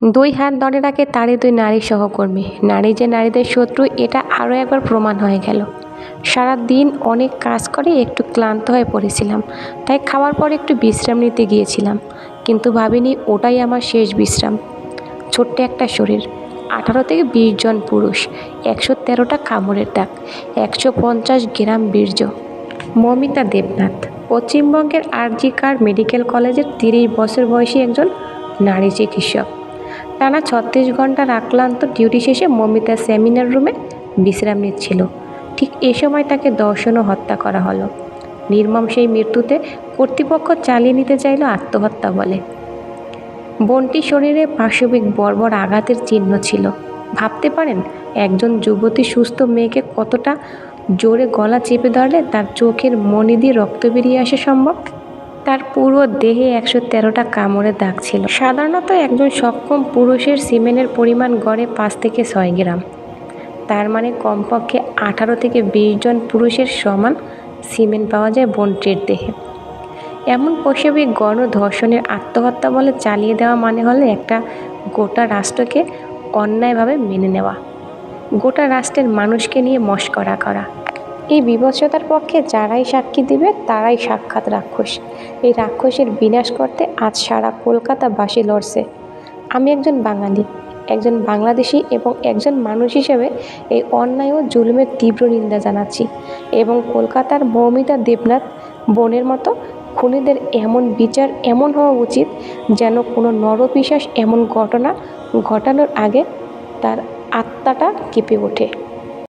দুই হাত ধরে রাখে তারই দুই নারী সহকর্মী। নারী যে নারীদের শত্রু এটা আরও একবার প্রমাণ হয়ে গেল। সারা দিন অনেক কাজ করে একটু ক্লান্ত হয়ে পড়েছিলাম, তাই খাওয়ার পর একটু বিশ্রাম নিতে গিয়েছিলাম, কিন্তু ভাবিনি ওটাই আমার শেষ বিশ্রাম। ছোট্ট একটা শরীর, 18 থেকে 20 জন পুরুষ, 113টা কামড়ের দাগ, 150 গ্রাম বীর্য। মমিতা দেবনাথ পশ্চিমবঙ্গের আরজিকার মেডিকেল কলেজের 30 বছর বয়সী একজন নারী চিকিৎসক। টানা 36 ঘন্টার আক্লান্ত ডিউটি শেষে মমিতা সেমিনার রুমে বিশ্রাম নিচ্ছিল। ঠিক এ সময় তাকে ধর্ষণ ও হত্যা করা হলো। নির্মম সেই মৃত্যুতে কর্তৃপক্ষ চালিয়ে নিতে চাইল আত্মহত্যা বলে। বোনটির শরীরে পাশবিক বর্বর আঘাতের চিহ্ন ছিল। ভাবতে পারেন একজন যুবতী সুস্থ মেয়েকে কতটা জোরে গলা চেপে ধরলে তার চোখের মণি দিয়ে রক্ত বেরিয়ে আসা সম্ভব। তার পুরো দেহে 113টা কামড়ের দাগ ছিল। সাধারণত একজন সক্ষম পুরুষের সিমেনের পরিমাণ গড়ে 5 থেকে 6 গ্রাম। তার মানে কমপক্ষে 18 থেকে 20 জন পুরুষের সমান সিমেন পাওয়া যায় বোনটির দেহে। এমন পাশবিক গণধর্ষণের আত্মহত্যা বলে চালিয়ে দেওয়া মানে হলো একটা গোটা রাষ্ট্রকে অন্যায়ভাবে মেনে নেওয়া, গোটা রাষ্ট্রের মানুষকে নিয়ে মশকরা করা। এই বীভৎসতার পক্ষে যারাই সাক্ষী দিবে তারাই সাক্ষাৎ রাক্ষস। এই রাক্ষসের বিনাশ করতে আজ সারা কলকাতাবাসী লড়ছে। আমি একজন বাঙালি, একজন বাংলাদেশি এবং একজন মানুষ হিসেবে এই অন্যায় ও জুলুমের তীব্র নিন্দা জানাচ্ছি এবং কলকাতার মৌমিতা দেবনাথ বোনের মতো খুনিদের এমন বিচার এমন হওয়া উচিত যেন কোনো নরপিশাচ এমন ঘটনা ঘটানোর আগে তার আত্মাটা কেঁপে ওঠে।